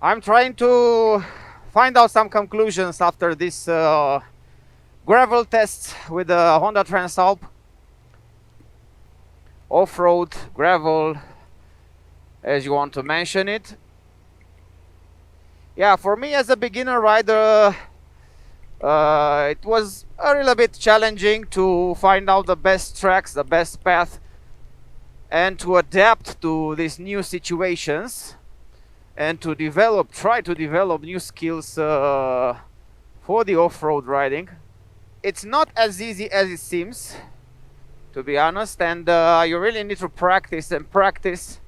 I'm trying to find out some conclusions after this gravel test with the Honda Transalp. Off-road, gravel, as you want to mention it. Yeah, for me as a beginner rider, it was a little bit challenging to find out the best tracks, the best path, and to adapt to these new situations, and to try to develop new skills for the off-road riding. It's not as easy as it seems, to be honest, and you really need to practice and practice.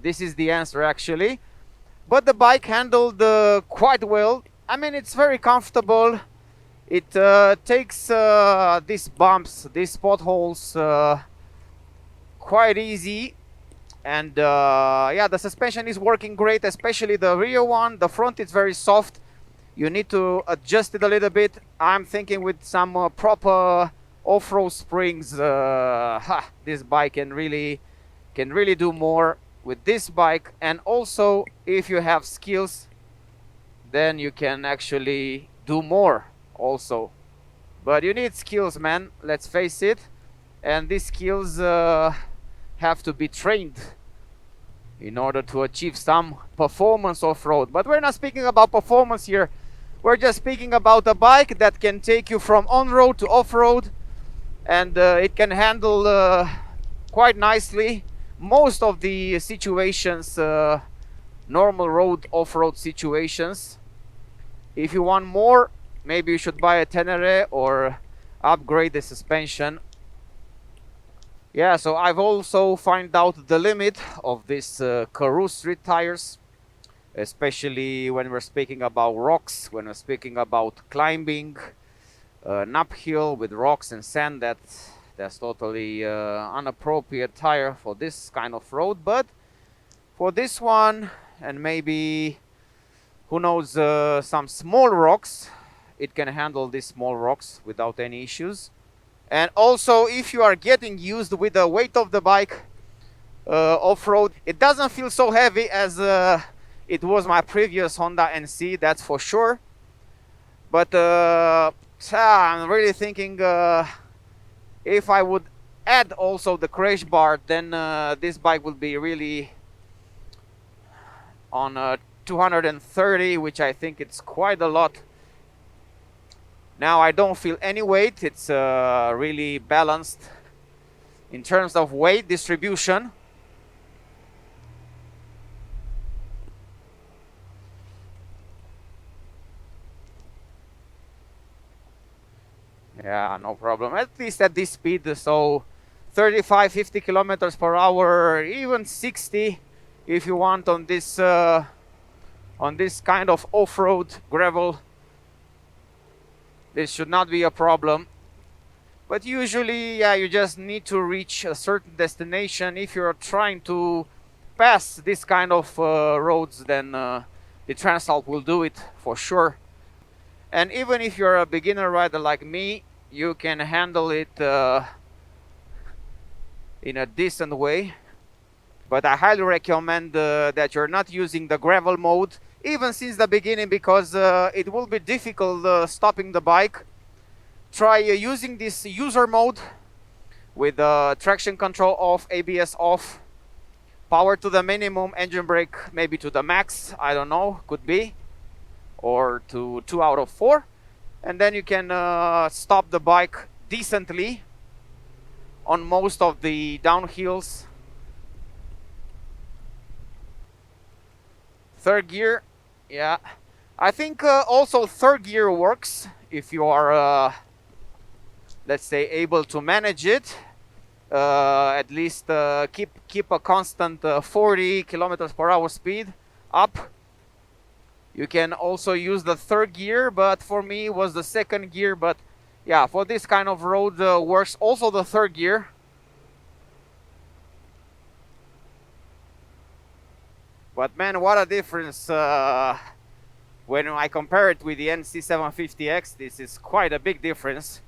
This is the answer, actually. But the bike handled quite well. I mean, it's very comfortable. It takes these bumps, these potholes quite easy. And yeah, the suspension is working great, especially the rear one. The front is very soft. You need to adjust it a little bit. I'm thinking with some proper off-road springs, this bike can really do more with this bike. And also, if you have skills, then you can actually do more also. But you need skills, man, let's face it. And these skills have to be trained in order to achieve some performance off-road. But we're not speaking about performance here. We're just speaking about a bike that can take you from on-road to off-road, and it can handle quite nicely most of the situations, normal road off-road situations. If you want more, maybe you should buy a Tenere or upgrade the suspension. Yeah, so I've also found out the limit of these Karoo street tires, especially when we're speaking about rocks, when we're speaking about climbing an uphill with rocks and sand. That's totally inappropriate tire for this kind of road. But for this one, and maybe, who knows, some small rocks, it can handle these small rocks without any issues. And also, if you are getting used with the weight of the bike off-road, it doesn't feel so heavy as it was my previous Honda NC, that's for sure. But I'm really thinking if I would add also the crash bar, then this bike would be really on 230, which I think it's quite a lot. Now I don't feel any weight. It's really balanced in terms of weight distribution. Yeah, no problem. At least at this speed, so 35, 50 kilometers per hour, even 60 if you want on this kind of off-road gravel. This should not be a problem. But usually, yeah, you just need to reach a certain destination. If you're trying to pass this kind of roads, then the Transalp will do it for sure. And even if you're a beginner rider like me, you can handle it in a decent way. But I highly recommend that you're not using the gravel mode even since the beginning, because it will be difficult stopping the bike. Try using this user mode with traction control off, ABS off, power to the minimum, engine brake maybe to the max, I don't know, could be, or to 2 out of 4, and then you can stop the bike decently on most of the downhills. Third gear, yeah, I think also third gear works if you are let's say able to manage it. At least keep a constant 40 kilometers per hour speed up. You can also use the third gear, but for me it was the second gear. But yeah, for this kind of road works also the third gear. But man, what a difference when I compare it with the XL750X. This is quite a big difference,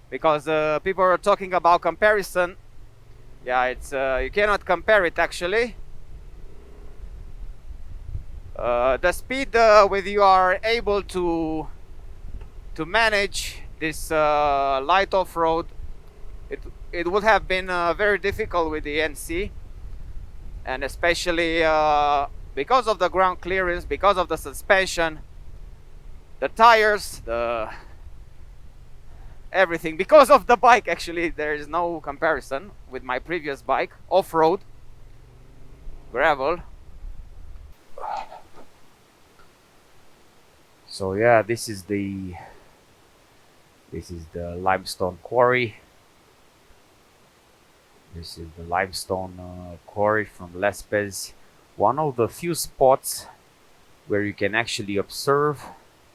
because people are talking about comparison. Yeah, it's you cannot compare it actually. The speed with you are able to manage this light off-road, it would have been very difficult with the NC, and especially because of the ground clearance, because of the suspension, the tires, the everything, because of the bike. Actually, there is no comparison with my previous bike, off-road, gravel. So yeah, this is the limestone quarry. This is the limestone quarry from Lespez. One of the few spots where you can actually observe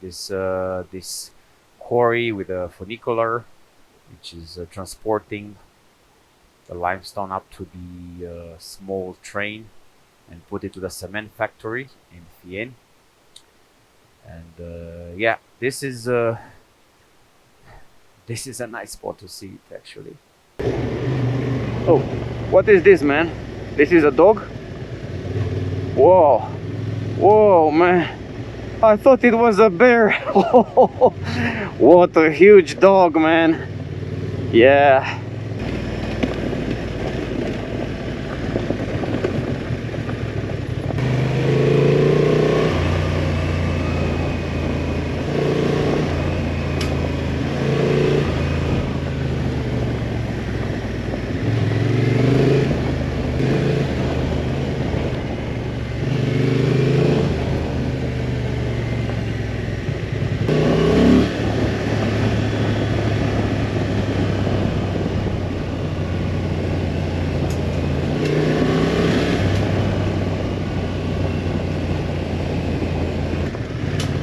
this this quarry with a funicular, which is transporting the limestone up to the small train and put it to the cement factory in Fien. And yeah, this is a nice spot to see it actually. Oh, what is this, man? This is a dog? Whoa, whoa, man. I thought it was a bear. What a huge dog, man. Yeah.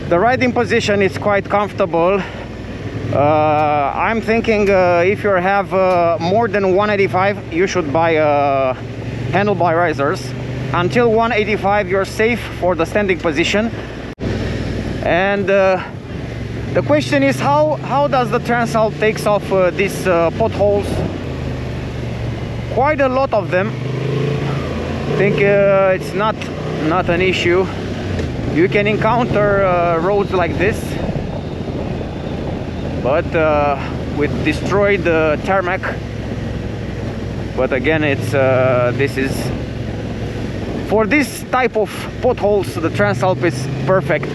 The riding position is quite comfortable. I'm thinking if you have more than 185, you should buy handlebar risers. Until 185, you're safe for the standing position. And the question is, how does the Transalp takes off these potholes? Quite a lot of them. I think it's not an issue. You can encounter roads like this, but with destroyed tarmac. But again, it's this is for this type of potholes, the Transalp is perfect.